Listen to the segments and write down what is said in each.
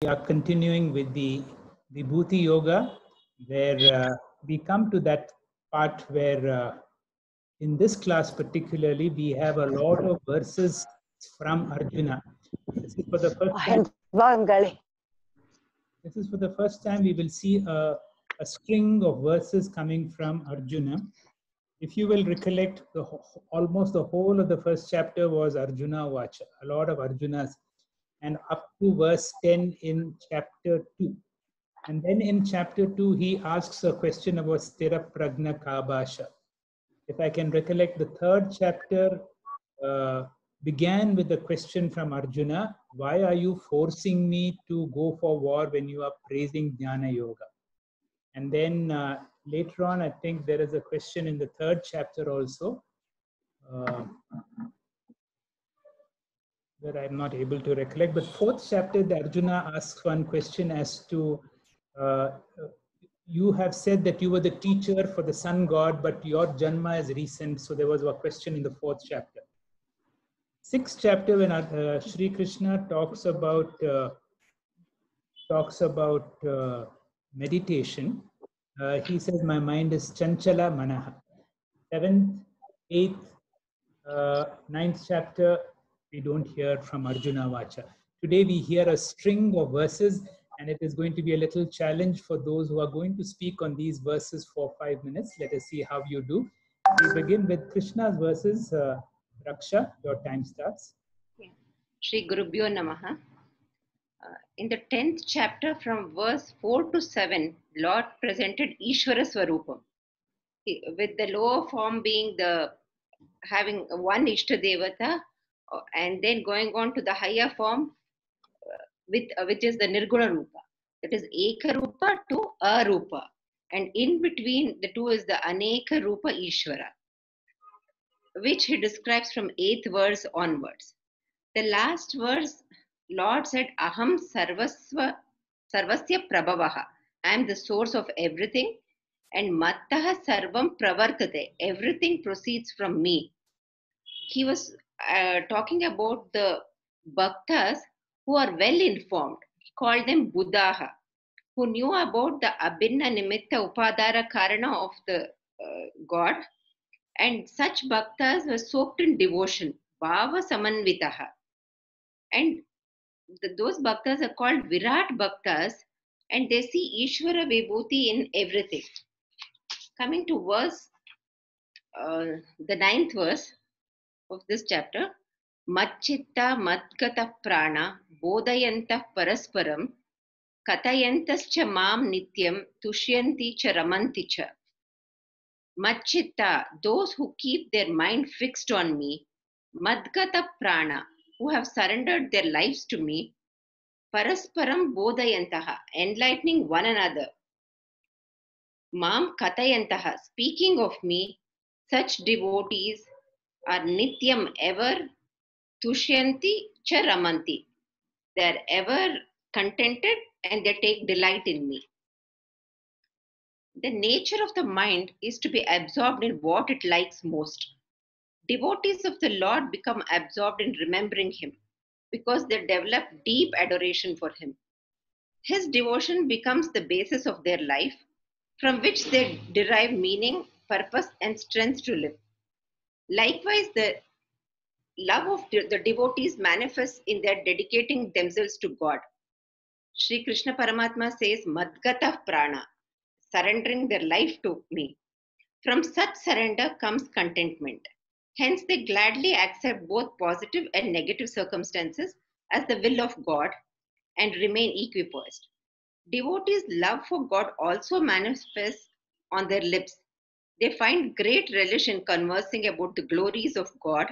We are continuing with the Vibhuti Yoga, where we come to that part where in this class particularly, we have a lot of verses from Arjuna. This is for the first time. This is for the first time we will see a string of verses coming from Arjuna. If you will recollect, almost the whole of the first chapter was Arjuna Vacha, a lot of Arjunas, and up to verse 10 in chapter 2. And then in chapter 2, he asks a question about Sthira Pragna Kabasha. If I can recollect, the third chapter began with a question from Arjuna: why are you forcing me to go for war when you are praising Jnana Yoga? And then later on, I think there is a question in the third chapter also that I'm not able to recollect. But fourth chapter, the Arjuna asks one question as to, you have said that you were the teacher for the sun god, but your Janma is recent. So there was a question in the fourth chapter. Sixth chapter, when Sri Krishna talks about meditation, he says, my mind is chanchala manaha. Seventh, eighth, ninth chapter, we don't hear from Arjuna Vacha. Today we hear a string of verses, and it is going to be a little challenge for those who are going to speak on these verses for 5 minutes. Let us see how you do. We begin with Krishna's verses. Raksha, your time starts. Shri Gurubhyo Namaha. In the 10th chapter, from verse 4 to 7, Lord presented Ishvara Swarupam, with the lower form being the having one Ishta Devata, and then going on to the higher form, which is the Nirguna Rupa. That is Eka Rupa to Arupa. And in between the two is the Aneka Rupa Ishvara, which he describes from 8th verse onwards. The last verse, Lord said, Aham Sarvasya Prabhavaha. I am the source of everything. And Mattaha Sarvam Pravartate. Everything proceeds from me. He was talking about the bhaktas who are well informed. He called them Buddhaha, who knew about the Abhinna Nimitta Upadara Karana of the God. And such bhaktas were soaked in devotion, Bhava Samanvitaha. And those bhaktas are called Virat bhaktas, and they see Ishvara Vibhuti in everything. Coming to verse, the 9th verse of this chapter, Matchitta Matgata Prana Bodhayantah Parasparam Katayantascha Mam Nityam Tushyanti Cha Ramanti Cha. Matchitta, those who keep their mind fixed on me, Madgata Prana, who have surrendered their lives to me, Parasparam Bodhayantaha, enlightening one another. Mam Katayantaha, speaking of me, such devotees are Nityam ever, Tushyanti Cha Ramanti. They are ever contented and they take delight in me. The nature of the mind is to be absorbed in what it likes most. Devotees of the Lord become absorbed in remembering Him because they develop deep adoration for Him. His devotion becomes the basis of their life, from which they derive meaning, purpose, and strength to live. Likewise, the love of the devotees manifests in their dedicating themselves to God. Sri Krishna Paramatma says, Madgata Prana, surrendering their life to me. From such surrender comes contentment. Hence, they gladly accept both positive and negative circumstances as the will of God and remain equipoised. Devotees' love for God also manifests on their lips. They find great relish in conversing about the glories of God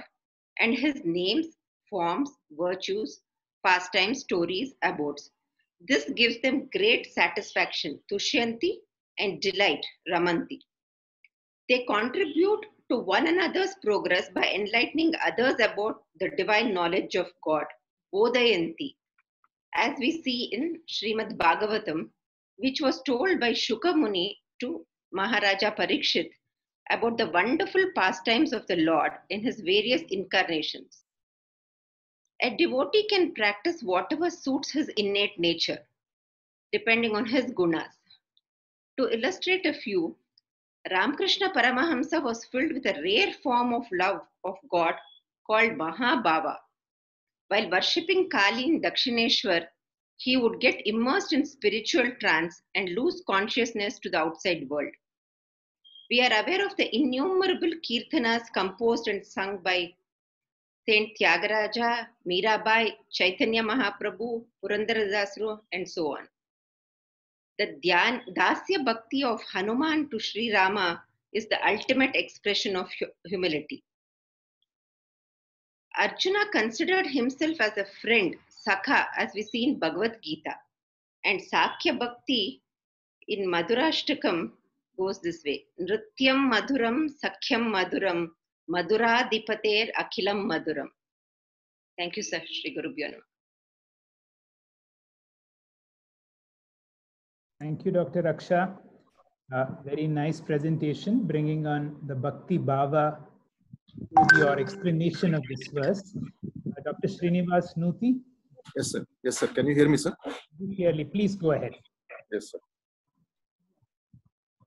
and His names, forms, virtues, pastimes, stories, abodes. This gives them great satisfaction, tushyanti, and delight, ramanti. They contribute to one another's progress by enlightening others about the divine knowledge of God, bodhayanti, as we see in Srimad Bhagavatam, which was told by Shuka Muni to Maharaja Parikshit about the wonderful pastimes of the Lord in His various incarnations. A devotee can practice whatever suits his innate nature, depending on his gunas. To illustrate a few, Ramakrishna Paramahamsa was filled with a rare form of love of God called Mahabhava. While worshipping Kali in Dakshineshwar, he would get immersed in spiritual trance and lose consciousness to the outside world. We are aware of the innumerable kirtanas composed and sung by Saint Tyagaraja, Mirabai, Chaitanya Mahaprabhu, Purandaradasru, and so on. The Dasya Bhakti of Hanuman to Sri Rama is the ultimate expression of humility. Arjuna considered himself as a friend, Sakha, as we see in Bhagavad Gita. And Sakya Bhakti in Madhurashtakam goes this way. Nrityam Madhuram, Sakhyam Madhuram, Madhuradipater Akhilam Madhuram. Thank you, sir. Shri Gurubhyo Namaha. Thank you, Dr. Raksha. Very nice presentation, bringing on the Bhakti Bhava to your explanation of this verse. Dr. Srinivas Nuti. Yes, sir. Yes, sir. Can you hear me, sir? Clearly, please go ahead. Yes, sir.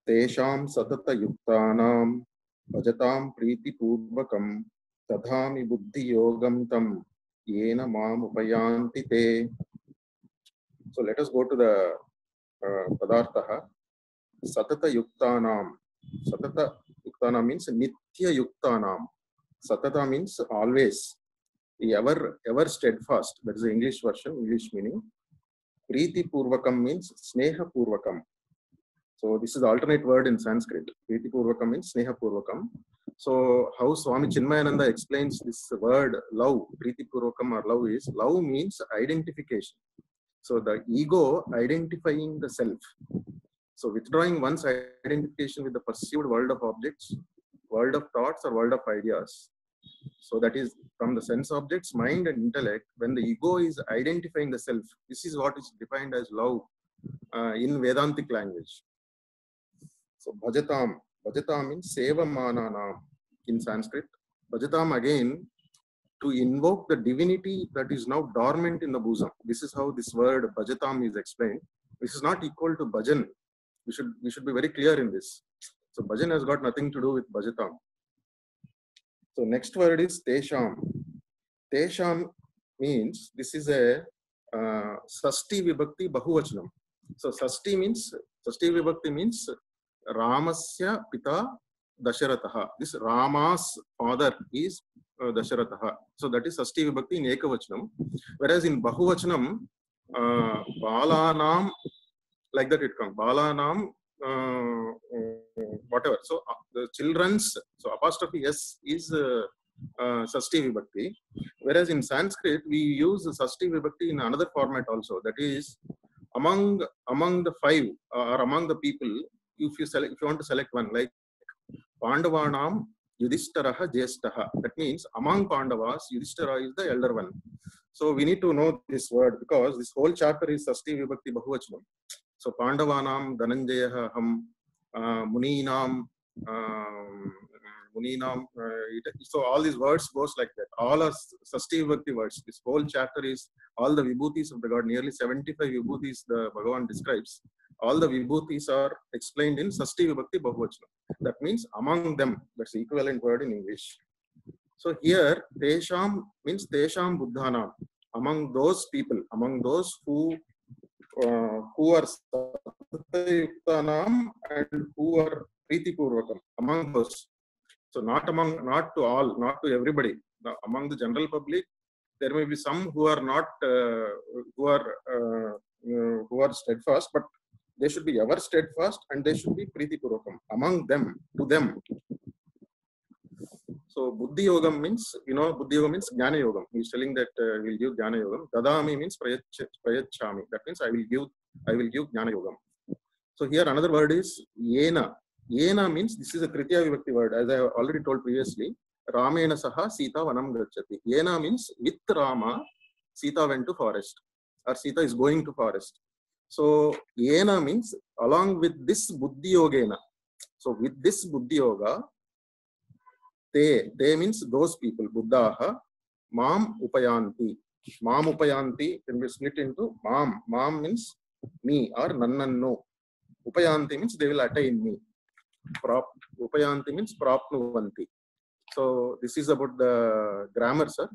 Tesham satata yuktanam bhajatam priti purvakam tadhami buddhi yogam tam yena mam upayanti te. So let us go to the padartha. Satata yuktanam. Satata yuktanam means nitya yuktanam. Satata means always. Ever steadfast. That is the English version, English meaning. Priti purvakam means sneha purvakam. So this is the alternate word in Sanskrit. Priti purvakam means sneha purvakam. So how Swami Chinmayananda explains this word love, Priti purvakam or love means identification. So the ego identifying the self. So withdrawing one's identification with the perceived world of objects, world of thoughts or world of ideas. So that is from the sense objects, mind and intellect. When the ego is identifying the self, this is what is defined as love in Vedantic language. So bhajatam means seva mananam in Sanskrit. Bhajatam again to invoke the divinity that is now dormant in the bosom. This is how this word bhajatam is explained. This is not equal to bhajan. We should be very clear in this. So bhajan has got nothing to do with bhajatam. So next word is tesham. Tesham means this is a sasti vibhakti bahuvachanam. So sasti vibhakti means Ramasya pita Dasharatha. This Rama's father is Dasharatha. So that is sasti vibhakti in ekavachanam. Whereas in bahuvachanam, balanam, like that it comes. Balanam, whatever. So the children's, so apostrophe s is sasti vibhakti. Whereas in Sanskrit, we use sasti vibhakti in another format also. That is among the five or among the people. If you want to select one, like Pandavanam Yudhishtharaha Jyeshtaha. That means among Pandavas, Yudhishthira is the elder one. So we need to know this word because this whole chapter is Sasti Vibhakti Bahuvachanam. So Pandavanam Dhananjayaha Ham Muninam so all these words goes like that. All are Sasti Vibhakti words. This whole chapter is all the vibhutis of the God. Nearly 75 vibhutis the Bhagavan describes. All the vibhutis are explained in Sasti Vibhakti Bahuvachanam. That means among them. That's the equivalent word in English. So here, Tesham means Tesham Buddhanam. Among those people, among those who are Satyayuktanam and who are Priti Purvakam. Among those. So not to all, not to everybody. Now, among the general public, there may be some who are not, who are steadfast, but they should be ever steadfast and they should be Priti Purvakam. Among them, to them. So Buddhi Yogam means, Buddhi Yogam means Jnana Yogam. He is telling that we will give Jnana Yogam. Dadami means Prayachami. That means I will give Jnana Yogam. So here another word is Yena. Yena means this is a Tritiya Vibhakti word, as I have already told previously. Ramena Saha Sita Vanam Gacchati. Yena means with Rama, Sita went to forest, or Sita is going to forest. So Yena means along with this Buddhi Yogena. So with this Buddhi Yoga, they means those people, Buddhaha, Mam upayanti. Mam upayanti can be split into mam. Mam means me or nannanno. Upayanti means they will attain me. Upayanti means prapnuvanti. So this is about the grammar, sir.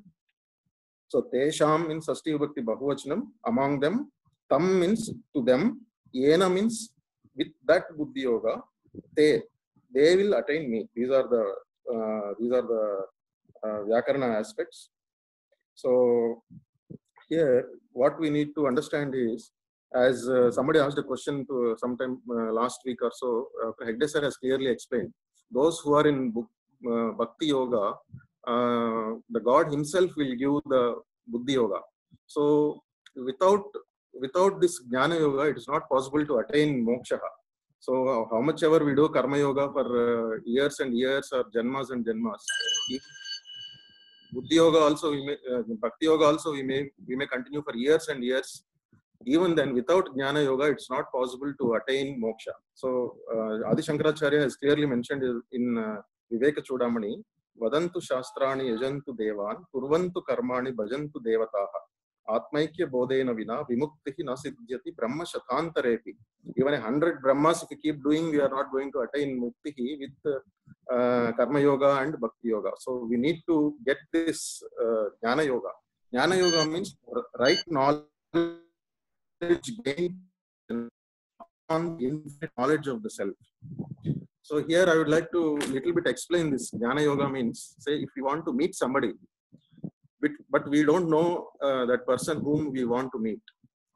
So tesham means Sasti Vibhakti Bahuvachanam. Among them, tam means to them. Yena means with that buddhi yoga, they will attain me. These are the Vyakarana aspects. So here, what we need to understand is, as somebody asked a question to sometime last week or so, Hegde sir has clearly explained. Those who are in Bhakti Yoga, the God himself will give the Buddhi Yoga. So without this Jnana Yoga, it is not possible to attain moksha. So how much ever we do Karma Yoga for years and years or Janmas and Janmas, Buddhi Yoga also, Bhakti Yoga also, we may continue for years and years. Even then, without Jnana Yoga, it's not possible to attain moksha. So Adi Shankaracharya has clearly mentioned in Viveka Chudamani, Vadantu Shastrani Yajantu Devan, Kurvantu Karmani Bhajantu Devataha, Atmaikya Bodhena Vina, Vimuktihi Nasiddhyati Brahma Shatantarepi. Even 100 Brahmas, if we keep doing, we are not going to attain Muktihi with Karma Yoga and Bhakti Yoga. So we need to get this Jnana Yoga. Jnana Yoga means right knowledge gained on infinite knowledge of the self. So here I would like to little bit explain this. Jnana Yoga means, say, if we want to meet somebody, but we don't know that person whom we want to meet.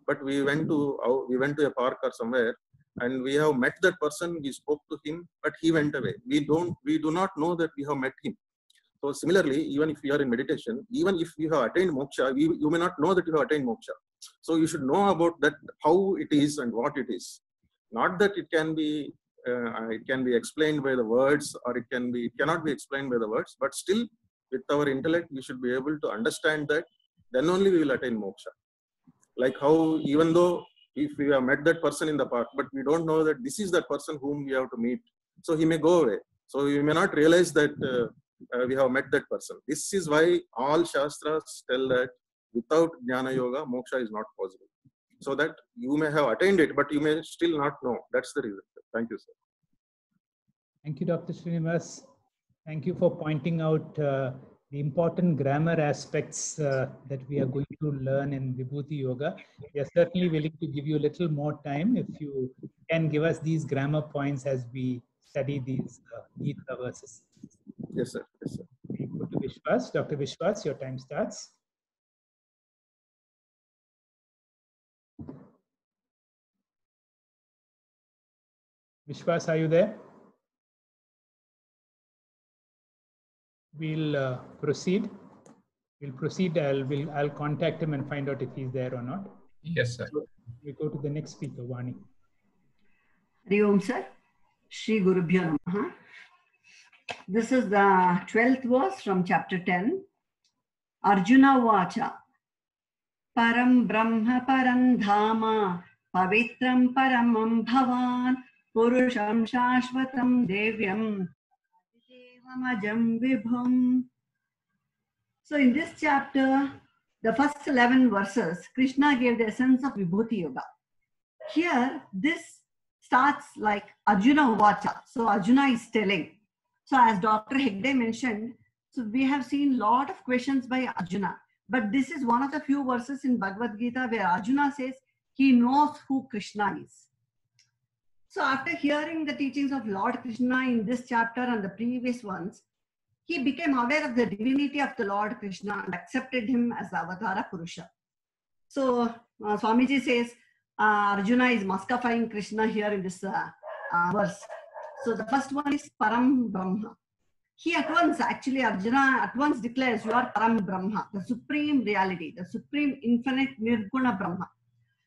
But we went to a park or somewhere, and we have met that person. We spoke to him, but he went away. We do not know that we have met him. So similarly, even if we are in meditation, even if you have attained moksha, you may not know that you have attained moksha. So you should know about that, how it is and what it is. Not that it can be explained by the words, or it cannot be explained by the words, but still with our intellect we should be able to understand that. Then only we will attain moksha. Like how, even though if we have met that person in the park, but we don't know that this is that person whom we have to meet, so he may go away. So we may not realize that we have met that person. This is why all Shastras tell that without Jnana Yoga, moksha is not possible. So that you may have attained it, but you may still not know. That's the reason. Thank you, sir. Thank you, Dr. Srinivas. Thank you for pointing out the important grammar aspects that we are going to learn in Vibhuti Yoga. We are certainly willing to give you a little more time if you can give us these grammar points as we study these Gita verses. Yes, sir. Yes, sir. We go to Vishwas. Dr. Vishwas, your time starts. Vishwas, are you there? We'll proceed. We'll proceed. I'll contact him and find out if he's there or not. Yes, sir. So we go to the next speaker, Vani. Hari Om, sir. Shri Gurubhyo Namaha. This is the 12th verse from chapter 10. Arjuna Vacha. Param Brahma Param Dhama Pavitram Paramam Bhavan Purusham Shashvatam Devyam Aditevamajam Vibhum. So in this chapter, the first 11 verses, Krishna gave the essence of Vibhuti Yoga. Here, this starts like Arjuna Vacha. So Arjuna is telling. So as Dr. Hegde mentioned, so we have seen a lot of questions by Arjuna. But this is one of the few verses in Bhagavad Gita where Arjuna says he knows who Krishna is. So after hearing the teachings of Lord Krishna in this chapter and the previous ones, he became aware of the divinity of the Lord Krishna and accepted him as the Avatara Purusha. So Swamiji says Arjuna is maskifying Krishna here in this verse. So the first one is Param Brahma. He at once, actually Arjuna at once declares, you are Param Brahma, the supreme reality, the supreme infinite Nirguna Brahma.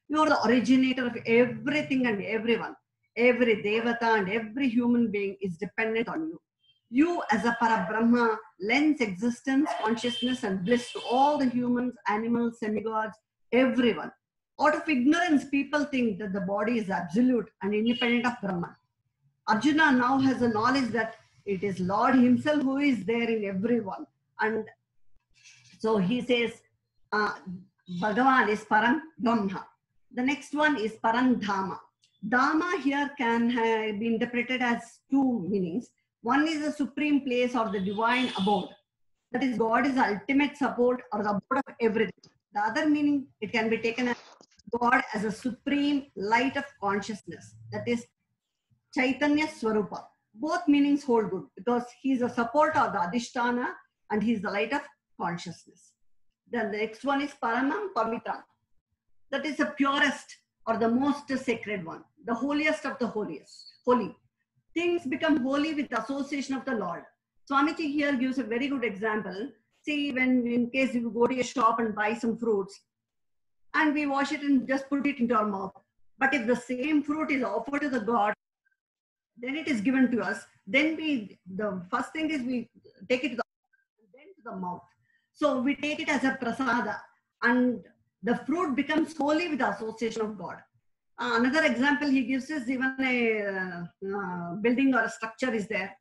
You are the originator of everything and everyone. Every Devata and every human being is dependent on you. You as a Parabrahma lends existence, consciousness and bliss to all the humans, animals, semigods, everyone. Out of ignorance, people think that the body is absolute and independent of Brahma. Arjuna now has a knowledge that it is Lord himself who is there in everyone. And So he says, Bhagavan is Param Brahma. The next one is Param Dhama. Dhama here can be interpreted as two meanings. One is the supreme place or the divine abode. That is, God is the ultimate support or the abode of everything. The other meaning, it can be taken as God as a supreme light of consciousness. That is Chaitanya Swarupa. Both meanings hold good because he is a support of the Adhisthana and he is the light of consciousness. Then the next one is Paramam Pavitram. That is the purest or the most sacred one, the holiest of the holiest, holy. Things become holy with association of the Lord. Swamiji here gives a very good example. See, when in case you go to a shop and buy some fruits and we wash it and just put it into our mouth. But if the same fruit is offered to the God, then it is given to us. Then the first thing is we take it to the mouth. So we take it as a prasada and the fruit becomes holy with the association of God. Another example he gives is even a building or a structure is there.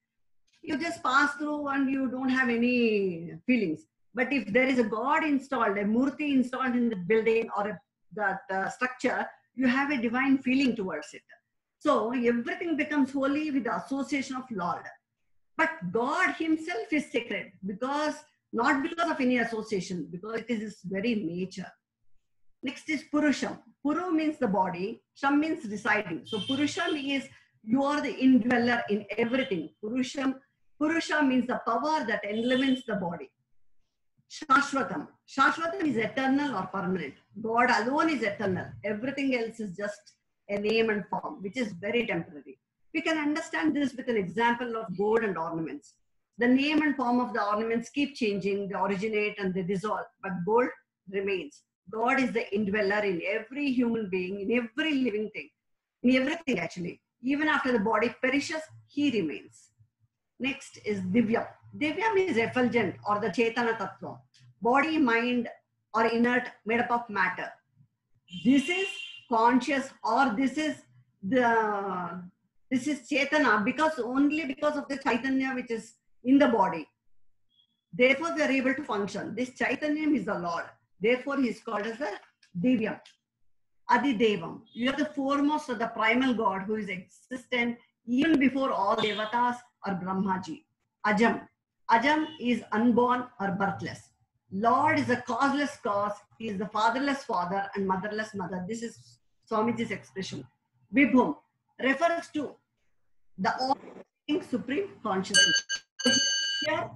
You just pass through and you don't have any feelings. But if there is a God installed, a murti installed in the building or that structure, you have a divine feeling towards it. So everything becomes holy with the association of Lord. But God himself is sacred because, not because of any association, because it is his very nature. Next is Purusham. Puru means the body, Sham means residing. So Purusham is, you are the indweller in everything. Purusha means the power that enlivened the body. Shashvatam. Shashvatam is eternal or permanent. God alone is eternal. Everything else is just a name and form, which is very temporary. We can understand this with an example of gold and ornaments. The name and form of the ornaments keep changing, they originate and they dissolve, but gold remains. God is the indweller in every human being, in every living thing, in everything actually. Even after the body perishes, he remains. Next is Divyam. Divyam is effulgent or the Chaitana Tattva. Body, mind or inert made up of matter. This is conscious or this is Chaitana only because of the Chaitanya which is in the body. Therefore we are able to function. This Chaitanya is the Lord. Therefore he is called as the Divyam. Adidevam. You are the foremost of the primal God who is existent even before all Devatas or Brahmaji. Ajam. Ajam is unborn or birthless. Lord is a causeless cause. He is the fatherless father and motherless mother. This is Swamiji's expression. Vibhum refers to the all supreme consciousness. Here,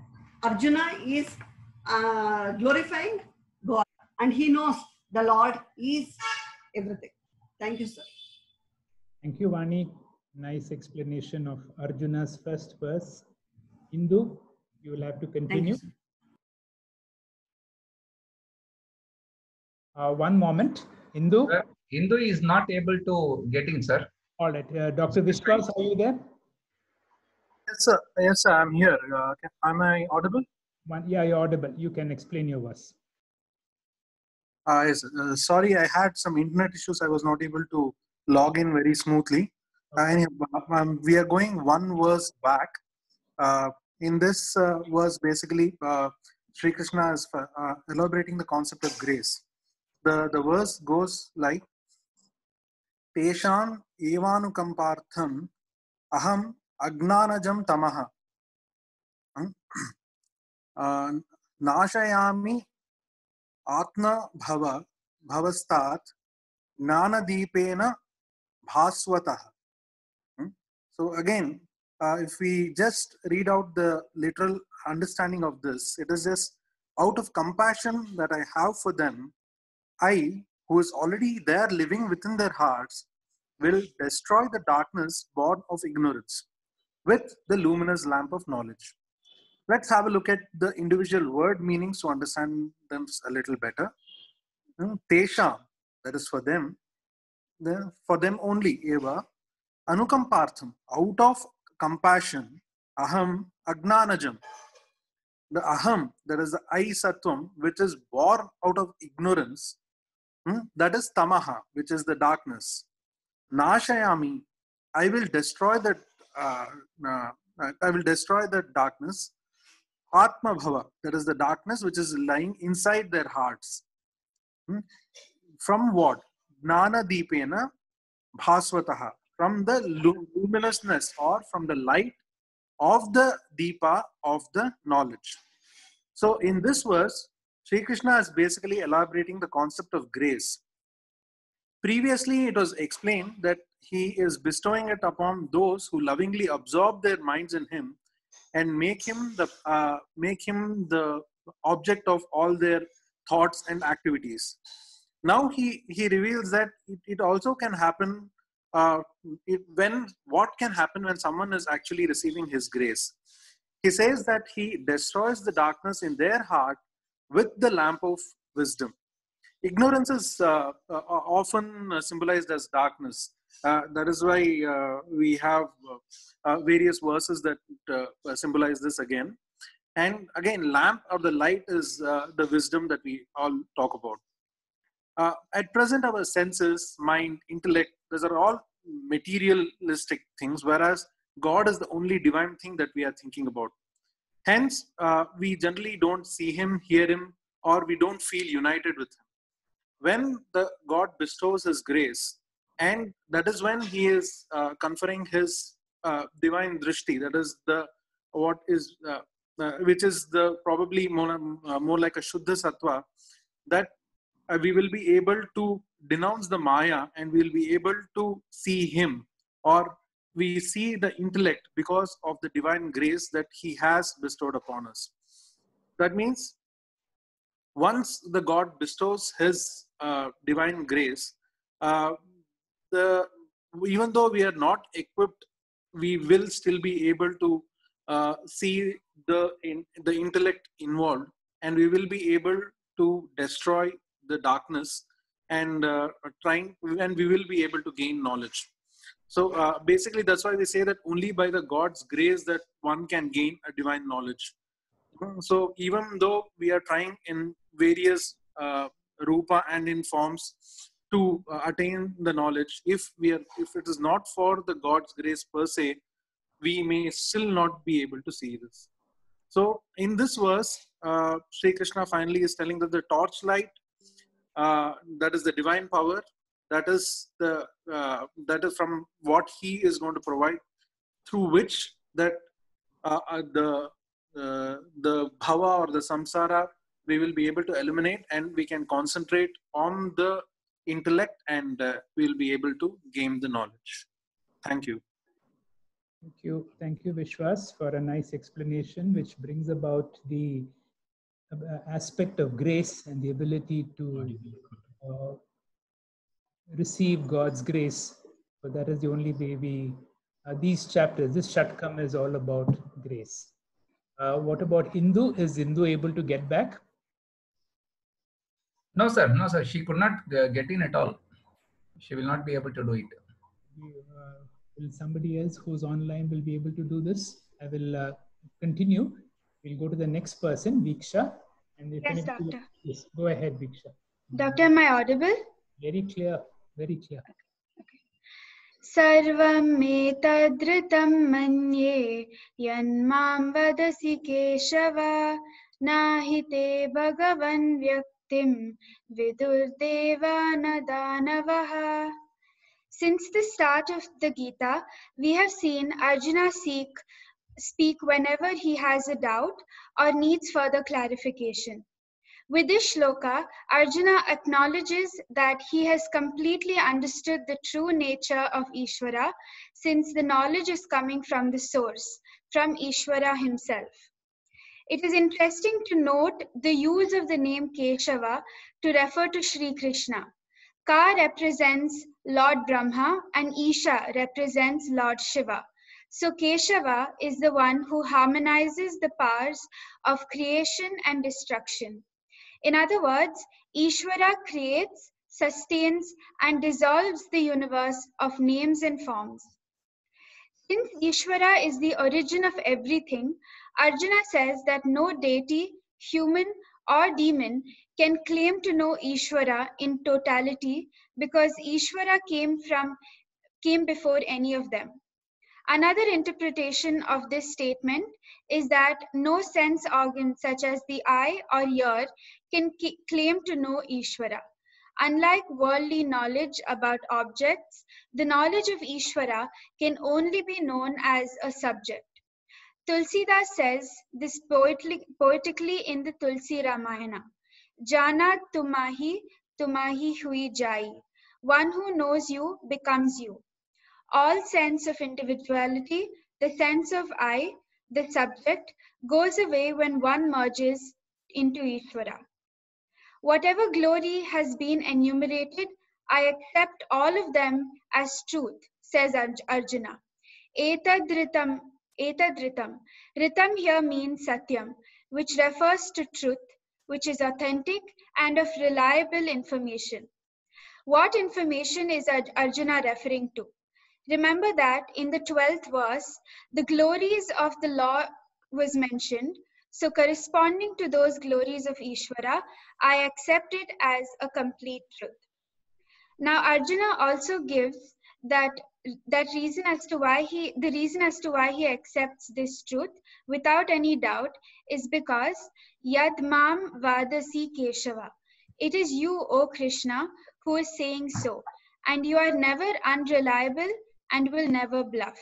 Arjuna is glorifying God and he knows the Lord is everything. Thank you, sir. Thank you, Vani. Nice explanation of Arjuna's first verse. Indu, you will have to continue. Thank you, One moment. Indu? Indu is not able to get in, sir. All right. Dr. Vishwas, are you there? Yes, sir. Yes, sir. I'm here. Am I audible? Yeah, you're audible. You can explain your verse. Yes. Sorry, I had some internet issues. I was not able to log in very smoothly. Okay. We are going one verse back. In this verse, basically, Sri Krishna is elaborating the concept of grace. The verse goes like, Tesham evanukampartham aham agnanajam tamaha nashayami atma bhavastat gnanadipena bhasvatah. So again, if we just read out the literal understanding of this, it is just out of compassion that I have for them, I, who is already there living within their hearts, will destroy the darkness born of ignorance with the luminous lamp of knowledge. Let's have a look at the individual word meanings to understand them a little better. Tesha, that is for them only, eva, anukampartham, out of compassion, aham agnanajam. The aham, that is the I sattvam, which is born out of ignorance, that is tamaha, which is the darkness. Nashayami, I will destroy that. I will destroy the darkness. Atma Bhava, that is the darkness which is lying inside their hearts. From what? Jnana Deepena Bhasvataha, from the luminousness or from the light of the Deepa of the knowledge. So in this verse, Sri Krishna is basically elaborating the concept of grace. Previously, it was explained that he is bestowing it upon those who lovingly absorb their minds in him and make him the object of all their thoughts and activities. Now he reveals that it also can happen what can happen when someone is actually receiving his grace. He says that he destroys the darkness in their heart with the lamp of wisdom. Ignorance is often symbolized as darkness. That is why we have various verses that symbolize this again. And again, lamp or the light is the wisdom that we all talk about. At present, our senses, mind, intellect, those are all materialistic things, whereas God is the only divine thing that we are thinking about. Hence, we generally don't see him, hear him, or we don't feel united with him. When the God bestows his grace, and that is when he is conferring his divine drishti, that is which is the probably more like a Shuddha Sattva, that we will be able to denounce the Maya and we will be able to see him, or we see the intellect because of the divine grace that he has bestowed upon us. That means once the God bestows his divine grace, even though we are not equipped, we will still be able to see the intellect involved, and we will be able to destroy the darkness and we will be able to gain knowledge. So basically, that's why we say that only by the God's grace that one can gain a divine knowledge. So even though we are trying in various rupa and in forms to attain the knowledge, if it is not for the God's grace per se, we may still not be able to see this. So in this verse, Sri Krishna finally is telling that the torchlight, that is the divine power, that is from what he is going to provide, through which that the bhava or the samsara we will be able to eliminate, and we can concentrate on the intellect, and we will be able to gain the knowledge. Thank you. Thank you, Vishwas, for a nice explanation, which brings about the aspect of grace and the ability to receive God's grace. So that is the only way we, these chapters, this Shatkam is all about grace. What about Indu? Is Indu able to get back? No, sir. No, sir. She could not get in at all. She will not be able to do it. Will somebody else who's online will be able to do this? I will continue. We'll go to the next person, Viksha. And yes, Doctor. Yes, go ahead, Viksha. Doctor, am I audible? Very clear, very clear. Sarvam etadritam manye yanmam vadasi Keshava nahi te bhagavan vyaktim vidurdeva nadanavaha. Since the start of the Gita, we have seen Arjuna speak whenever he has a doubt or needs further clarification. With this shloka, Arjuna acknowledges that he has completely understood the true nature of Ishvara, since the knowledge is coming from the source, from Ishvara himself. It is interesting to note the use of the name Keshava to refer to Sri Krishna. Ka represents Lord Brahma and Isha represents Lord Shiva. So Keshava is the one who harmonizes the powers of creation and destruction. In other words, Ishvara creates, sustains, and dissolves the universe of names and forms. Since Ishvara is the origin of everything, Arjuna says that no deity, human, or demon can claim to know Ishvara in totality, because Ishvara came before any of them. Another interpretation of this statement is that no sense organ such as the eye or ear can claim to know Ishvara. Unlike worldly knowledge about objects, the knowledge of Ishvara can only be known as a subject. Tulsidas says this poetically in the Tulsi Ramayana. Jana tumahi, tumahi hui jai. One who knows you becomes you. All sense of individuality, the sense of I, the subject, goes away when one merges into Ishvara. Whatever glory has been enumerated, I accept all of them as truth, says Arjuna. Etadritam, etadritam. Ritam here means satyam, which refers to truth, which is authentic and of reliable information. What information is Arjuna referring to? Remember that in the 12th verse, the glories of the law was mentioned. So corresponding to those glories of Ishvara, I accept it as a complete truth. Now Arjuna also gives that reason as to why he accepts this truth without any doubt is because Yad Mam Vadasi Keshava. It is you, O Krishna, who is saying so, and you are never unreliable and will never bluff.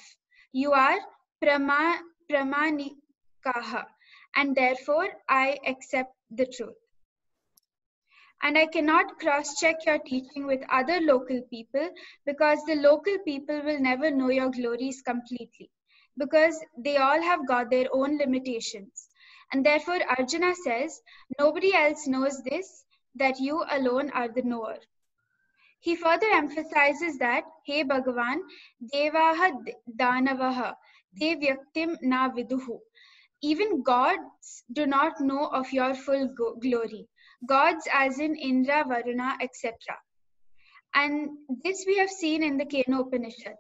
You are Pramanikaha, and therefore I accept the truth. And I cannot cross-check your teaching with other local people because the local people will never know your glories completely because they all have got their own limitations. And therefore Arjuna says, nobody else knows this, that you alone are the knower. He further emphasizes that, Hey Bhagavan, Devaha Danavaha, Te Vyaktim Na Viduhu. Even gods do not know of your full glory. Gods as in Indra, Varuna, etc. And this we have seen in the Kenopanishad.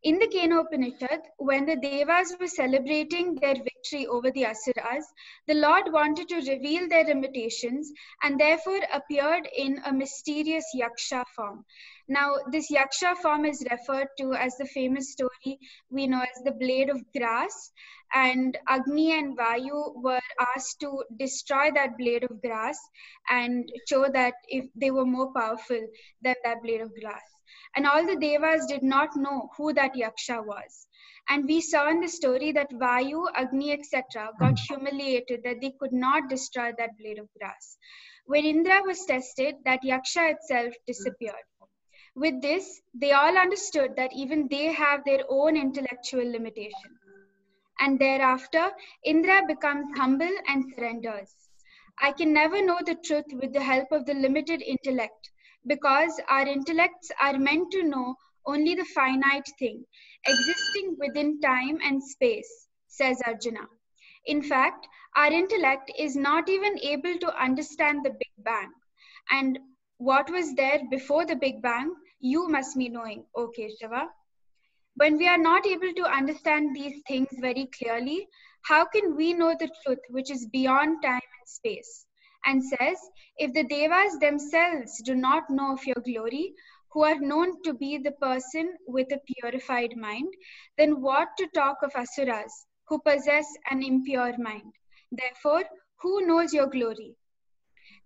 In the Kenopanishad, when the Devas were celebrating their victory over the Asuras, the Lord wanted to reveal their limitations and therefore appeared in a mysterious Yaksha form. Now, this Yaksha form is referred to as the famous story we know as the blade of grass, and Agni and Vayu were asked to destroy that blade of grass and show that if they were more powerful than that blade of grass. And all the Devas did not know who that Yaksha was. And we saw in the story that Vayu, Agni, etc. got humiliated that they could not destroy that blade of grass. When Indra was tested, that Yaksha itself disappeared. With this, they all understood that even they have their own intellectual limitations. And thereafter, Indra becomes humble and surrenders. I can never know the truth with the help of the limited intellect, because our intellects are meant to know only the finite thing, existing within time and space, says Arjuna. In fact, our intellect is not even able to understand the Big Bang. And what was there before the Big Bang, you must be knowing, O Keshava. When we are not able to understand these things very clearly, how can we know the truth which is beyond time and space? And says, if the Devas themselves do not know of your glory, who are known to be the person with a purified mind, then what to talk of Asuras, who possess an impure mind? Therefore, who knows your glory?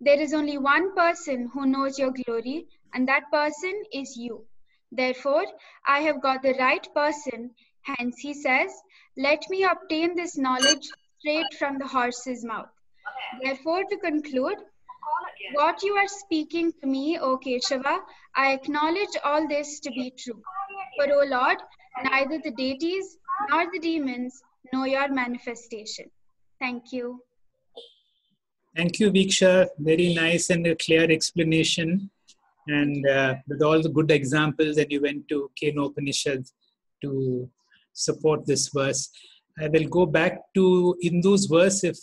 There is only one person who knows your glory, and that person is you. Therefore, I have got the right person. Hence, he says, let me obtain this knowledge straight from the horse's mouth. Therefore, to conclude, what you are speaking to me, O Keshava, I acknowledge all this to be true. For, O Lord, neither the deities nor the demons know your manifestation. Thank you. Thank you, Viksha. Very nice and a clear explanation. And with all the good examples that you went to Kenopanishad to support this verse. I will go back to Indu's verse if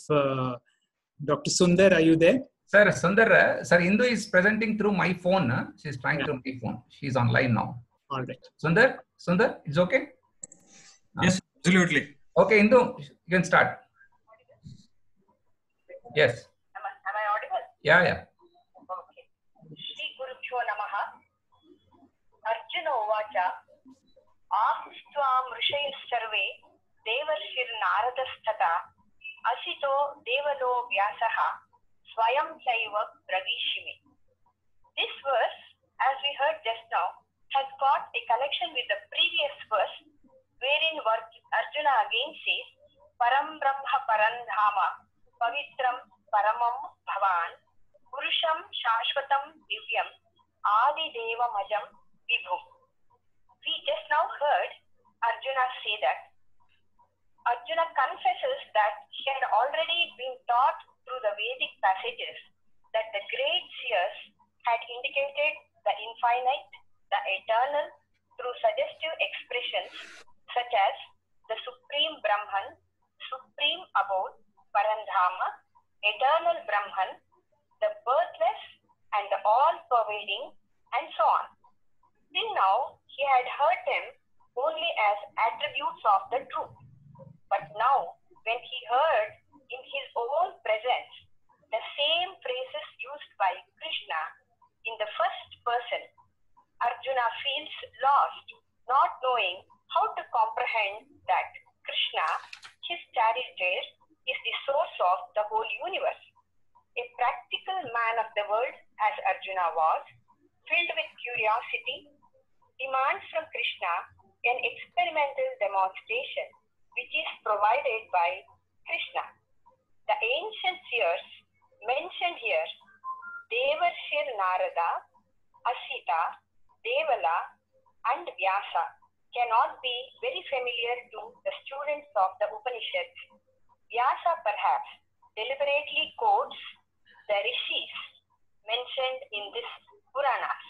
Dr. Sundar, are you there? Sir, Sundar, Sir, Indu is presenting through my phone. She's trying through my phone. She's online now. All right. Sundar, it's okay? Yes, absolutely. Okay, Indu, you can start. Yes. Am I audible? Yeah. Okay. Shri Gurubhyo Namaha. Arjuna Uvacha. Ahustvam Rishayascha Vyasa Asito Devalo Vyasaha Swayam Chaiva Bravishimi. This verse, as we heard just now, has got a connection with the previous verse, wherein Arjuna again says, Param Brahma Parandhama Pavitram Paramam Bhavan Purusham Shashvatam Divyam Adi Deva Majam Vibhum. We just now heard Arjuna say that. Arjuna confesses that he had already been taught through the Vedic passages that the great seers had indicated the infinite, the eternal, through suggestive expressions such as the Supreme Brahman, Supreme Abode, Parandhama, Eternal Brahman, the birthless and the all-pervading, and so on. Till now, he had heard them only as attributes of the truth. But now, when he heard in his own presence the same phrases used by Krishna in the first person, Arjuna feels lost, not knowing how to comprehend that Krishna, his charioteer, is the source of the whole universe. A practical man of the world, as Arjuna was, filled with curiosity, demands from Krishna an experimental demonstration which is provided by Krishna. The ancient seers mentioned here, Devarshir Narada, Asita, Devala, and Vyasa, cannot be very familiar to the students of the Upanishads. Vyasa perhaps deliberately quotes the rishis mentioned in this Puranas.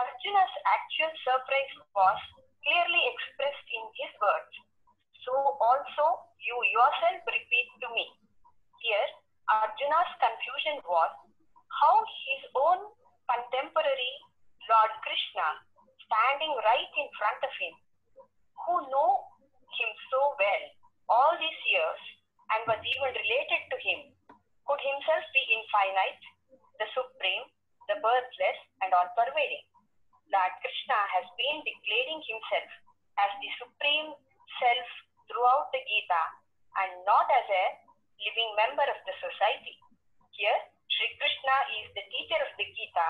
Arjuna's actual surprise was clearly expressed in his words. So also you yourself repeat to me. Here, Arjuna's confusion was how his own contemporary Lord Krishna, standing right in front of him, who knew him so well all these years and was even related to him, could himself be infinite, the supreme, the birthless, and all-pervading. Lord Krishna has been declaring himself as the supreme self throughout the Gita and not as a living member of the society. Here, Sri Krishna is the teacher of the Gita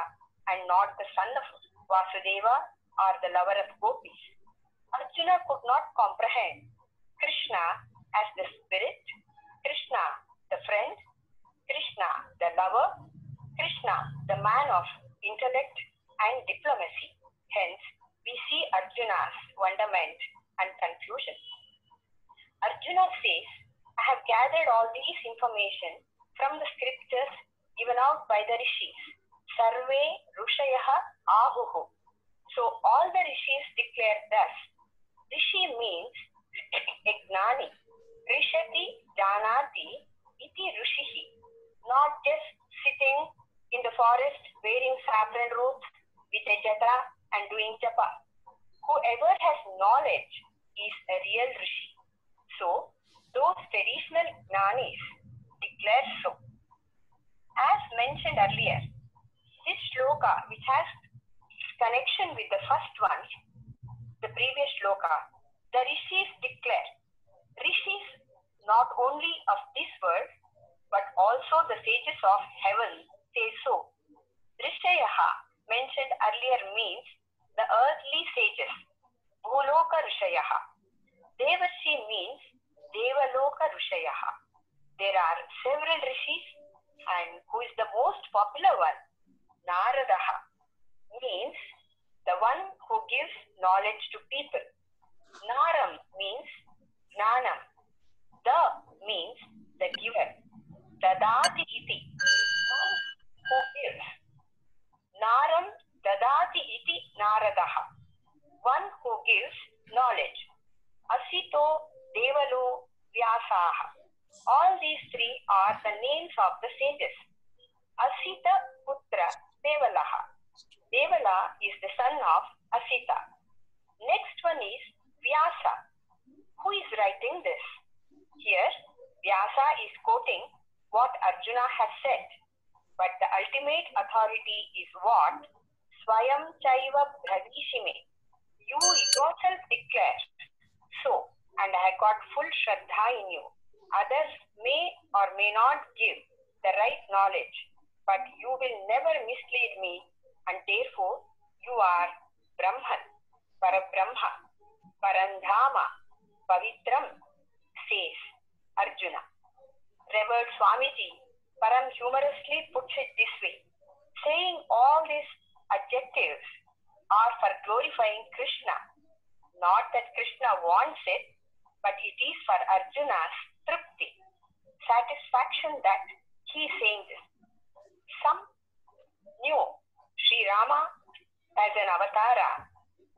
and not the son of Vasudeva or the lover of gopis. Arjuna could not comprehend Krishna as the spirit, Krishna the friend, Krishna the lover, Krishna the man of intellect and diplomacy. Hence, we see Arjuna's wonderment and confusion. Arjuna says, I have gathered all these information from the scriptures given out by the rishis. Sarve Rushayaha Ahuhu. So all the rishis declare thus. Rishi means a gnani. Rishati Janati iti Rushihi. Not just sitting in the forest wearing saffron robes with a jata and doing japa. Whoever has knowledge is a real rishi. So, those traditional gnanis declare so. As mentioned earlier, this shloka, which has connection with the first one, the previous shloka, the rishis declare. Rishis not only of this world, but also the sages of heaven say so. Rishayaha, mentioned earlier, means the earthly sages. Bhuloka Rishayaha. Devarshi means Devaloka Rishayaha. There are several rishis, and who is the most popular one? Naradaha means the one who gives knowledge to people. Naram means Gnanam. The means the giver. Dadati iti, one who gives. Naram dadati iti Naradaha, one who gives knowledge. Asito Devalo Vyasaha. All these three are the names of the sages. Asita Putra Devalaha. Devala is the son of Asita. Next one is Vyasa. Who is writing this? Here, Vyasa is quoting what Arjuna has said, but the ultimate authority is what? Swayam Chaiva Bhavishime. You yourself declare so, and I got full Shraddha in you. Others may or may not give the right knowledge, but you will never mislead me, and therefore you are Brahman, Parabrahma, Parandhama, Pavitram, says Arjuna. Revered Swamiji Param humorously puts it this way, saying all these adjectives are for glorifying Krishna. Not that Krishna wants it, but it is for Arjuna's tripti, satisfaction that he is saying this. Some knew Sri Rama as an avatara.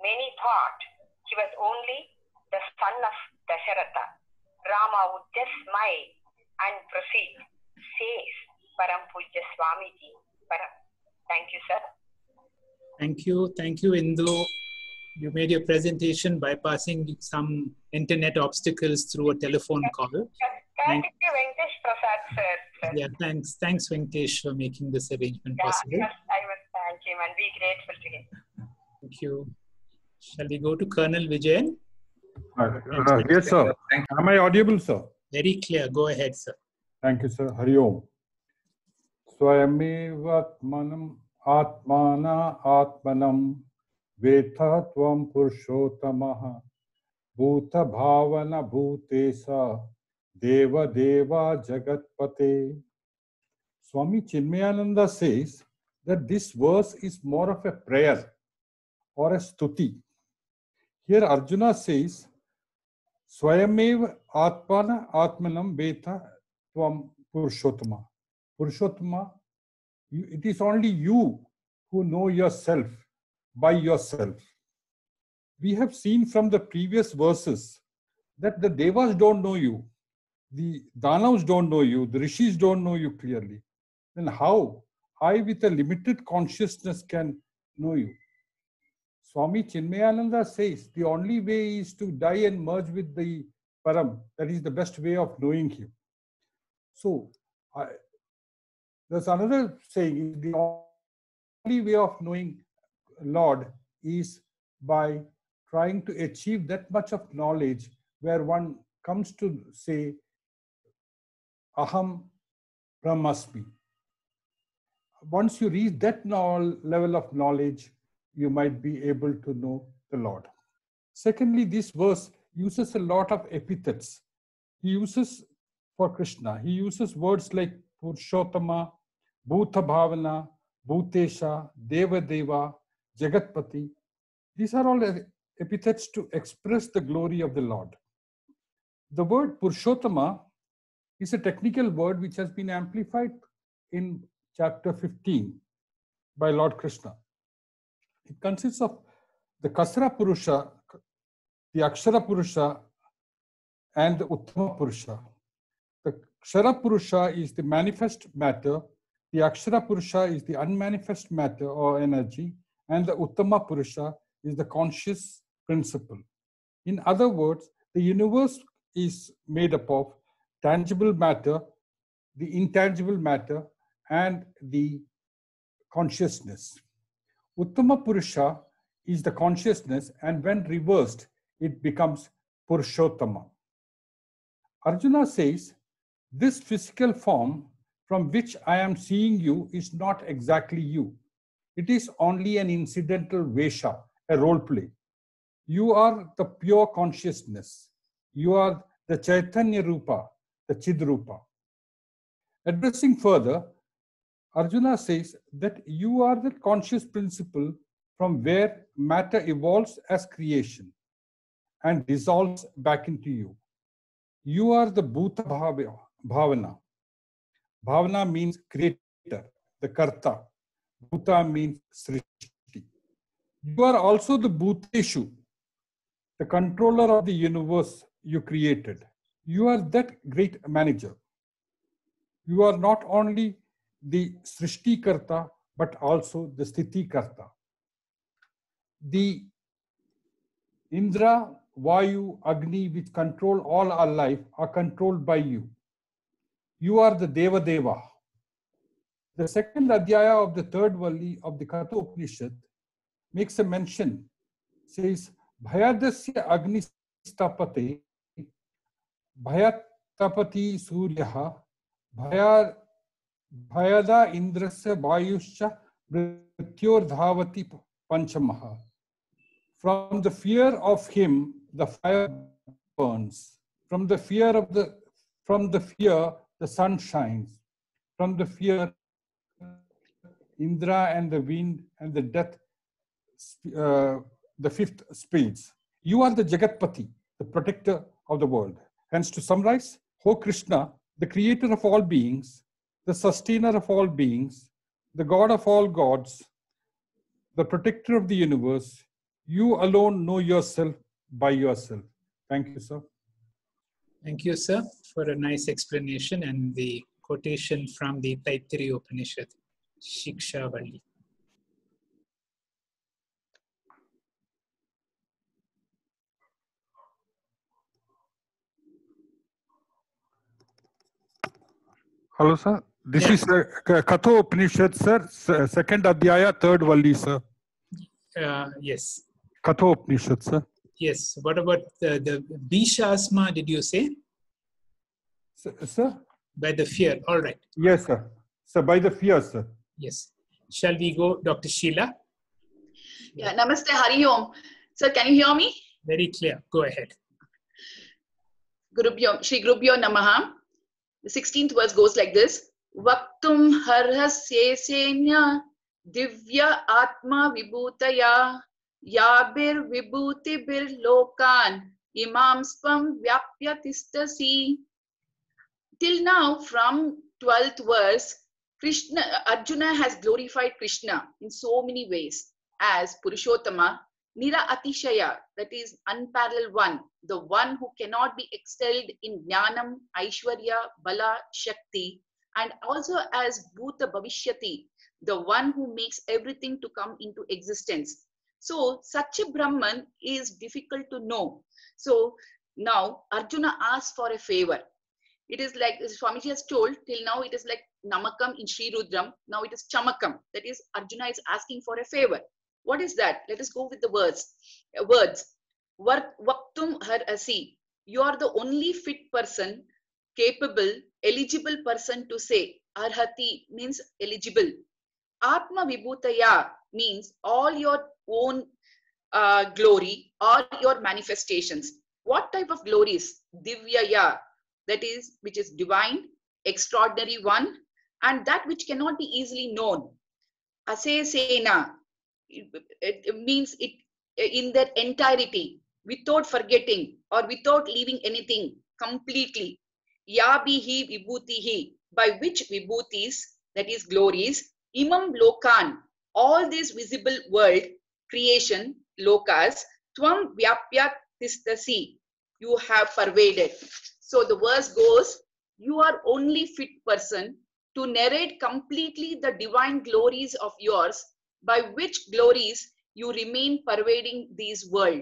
Many thought he was only the son of Dasharatha. Rama would just smile and proceed, says Param Pujya Swamiji Param. Thank you, sir. Thank you, Indu. You made your presentation bypassing some internet obstacles through a telephone call. Thank you, Venkatesh Prasad, sir. Yeah, thanks, Venkatesh, for making this arrangement possible. Yes, I must thank him and be grateful to him. Thank you. Shall we go to Colonel Vijayan? Yes, sir. Am I audible, sir? Very clear. Go ahead, sir. Thank you, sir. Hari Om. Swayamevatmanam atmana atmanam vetha tvam purushotamaha bhuta bhavana bhutesa deva deva jagatpate. Swami Chinmayananda says that this verse is more of a prayer or a stuti. Here Arjuna says, Swayamev atmana atmanam vetha tvam purushottama. Purushottama, it is only you who know yourself by yourself. We have seen from the previous verses that the devas don't know you, the danavas don't know you, the rishis don't know you clearly. Then how I with a limited consciousness can know you? Swami Chinmayananda says the only way is to die and merge with the Param. That is the best way of knowing him. So, there's another saying, the only way of knowing Lord is by trying to achieve that much of knowledge where one comes to say, Aham Brahmasmi. Once you reach that level of knowledge, you might be able to know the Lord. Secondly, this verse uses a lot of epithets. He uses for Krishna, he uses words like Purushottama, Bhuta Bhavana, Bhutesha, Deva Deva, Jagatpati. These are all epithets to express the glory of the Lord. The word Purushottama is a technical word which has been amplified in chapter 15 by Lord Krishna. It consists of the Kasara Purusha, the Akshara Purusha, and the Uttama Purusha. The Akshara Purusha is the manifest matter, the Akshara Purusha is the unmanifest matter or energy, and the Uttama Purusha is the conscious principle. In other words, the universe is made up of tangible matter, the intangible matter, and the consciousness. Uttama Purusha is the consciousness, and when reversed, it becomes Purushottama. Arjuna says, this physical form from which I am seeing you is not exactly you. It is only an incidental vesha, a role play. You are the pure consciousness. You are the Chaitanya Rupa, the Chidrupa. Addressing further, Arjuna says that you are the conscious principle from where matter evolves as creation and dissolves back into you. You are the Bhuta Bhavana. Bhavana means creator, the Karta. Bhuta means Srishti. You are also the Bhuteshu, the controller of the universe you created. You are that great manager. You are not only the Srishti Karta, but also the Sthiti Karta. The Indra, Vayu, Agni, which control all our life, are controlled by you. You are the Deva Deva. The second Adhyaya of the third Valli of the Katha Upanishad makes a mention, says, Bhayadasya Agni Stapate, Bhayat tapati suryaha bhayada indrasya vayuscha mrityor dhavati panchamaha. From the fear of him, the fire burns. From the fear, the sun shines. From the fear, Indra and the wind and the death, the fifth speeds. You are the Jagatpati, the protector of the world. Hence, to summarize, O Krishna, the creator of all beings, the sustainer of all beings, the God of all gods, the protector of the universe, you alone know yourself by yourself. Thank you, sir. Thank you, sir, for a nice explanation and the quotation from the Taittiriya Upanishad, Shikshavali. Hello, sir. This is Katha Upanishad, sir. Second Adhyaya, third Valli, sir. Yes. Katha Upanishad, sir. Yes. What about the Bishasma, did you say? Sir? By the fear. All right. Yes, sir. So by the fear, sir. Yes. Shall we go, Dr. Sheila? Yeah, Namaste, Hari Om. Sir, can you hear me? Very clear. Go ahead. Shri Gurubhyo Namaha. The 16th verse goes like this. Vaktum harhasyesenya divya atma vibhutaya yabir vibhuti bir lokan imam spam vyapya tistasi. Till now, from 12th verse, Arjuna has glorified Krishna in so many ways as Purushottama, Nira Atishaya, that is unparalleled one, the one who cannot be excelled in Jnanam, Aishwarya, Bala, Shakti, and also as Bhuta Bhavishyati, the one who makes everything to come into existence. So, such a Brahman is difficult to know. So, now Arjuna asks for a favor. It is like, as Swamiji has told, till now it is like Namakam in Sri Rudram, now it is Chamakam. That is, Arjuna is asking for a favor. What is that? Let us go with the words. Vaktum har asi. You are the only fit person, capable, eligible person to say. Arhati means eligible. Atma vibhutaya means all your own glory or your manifestations. What type of glories? Divyaya, that is, which is divine, extraordinary one, and that which cannot be easily known. Asesena, it means it in their entirety, without forgetting or without leaving anything, completely. Yabihi vibhutihi, by which vibhutis, that is glories, imam lokan, all this visible world, creation, lokas, tvam vyapya tistasi, you have pervaded. So the verse goes, you are only fit person to narrate completely the divine glories of yours, by which glories you remain pervading this world.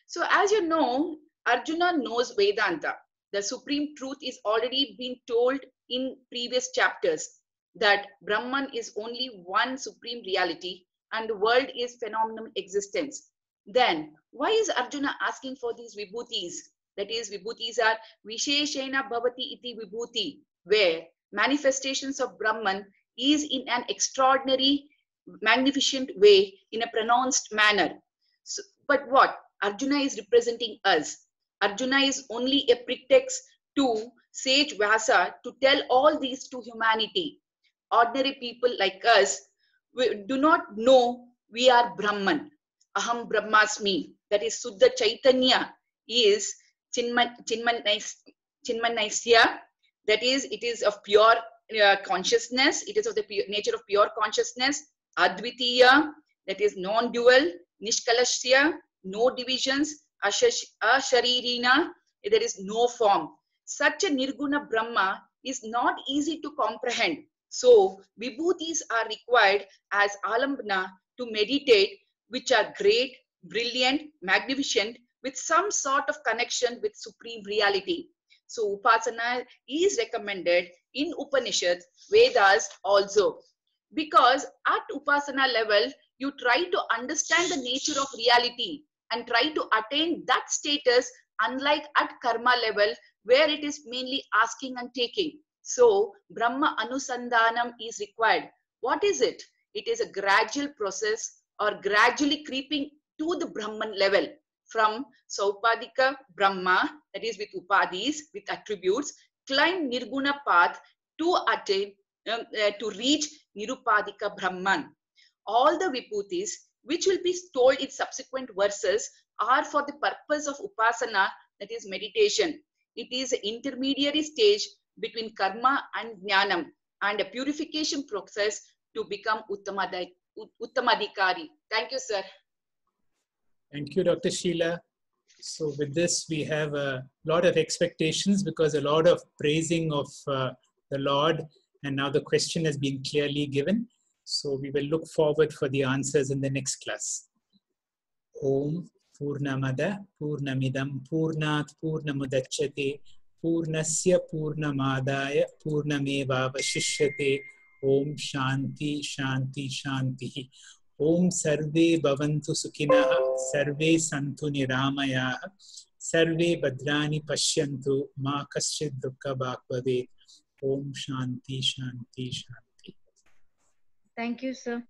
So as you know, Arjuna knows Vedanta. The supreme truth is already been told in previous chapters, that Brahman is only one supreme reality and the world is phenomenal existence. Then why is Arjuna asking for these vibhutis? That is, vibhutis are Visheshena Bhavati iti vibhuti, where manifestations of Brahman is in an extraordinary, magnificent way, in a pronounced manner. So, but what? Arjuna is representing us. Arjuna is only a pretext to sage Vyasa to tell all these to humanity. Ordinary people like us, we do not know we are Brahman. Aham Brahmasmi, that is Suddha Chaitanya, is Chinmanaisya, that is, it is of pure consciousness, it is of the nature of pure consciousness. Advitiya, that is non-dual. Nishkalashya, no divisions. Asharirina, there is no form. Such a Nirguna Brahma is not easy to comprehend. So, vibhutis are required as alambana to meditate, which are great, brilliant, magnificent, with some sort of connection with supreme reality. So, upasana is recommended in Upanishad, Vedas also. Because at upasana level, you try to understand the nature of reality and try to attain that status, unlike at karma level where it is mainly asking and taking. So Brahma Anusandhanam is required. What is it? It is a gradual process or gradually creeping to the Brahman level from Saupadika Brahma, that is with upadhis, with attributes, climb Nirguna path to attain, to reach Nirupadika Brahman. All the vibhutis, which will be told in subsequent verses, are for the purpose of upasana, that is meditation. It is an intermediary stage between karma and jnanam and a purification process to become uttamadikari. Thank you, sir. Thank you, Dr. Sheila. So with this, we have a lot of expectations because a lot of praising of the Lord, and now the question has been clearly given. So we will look forward for the answers in the next class. Om Purnamada Purnamidam Purnat Purnamudachyate Purnasya Purnamadaya Purnamevavashishyate. Om Shanti Shanti Shanti. Om Sarve Bhavantu Sukhinaha Sarve Santu Niramayaha Sarve Bhadrani Pashyantu Ma Kaschid Dukkha Bhakvade. Om Shanti Shanti Shanti. Thank you, sir.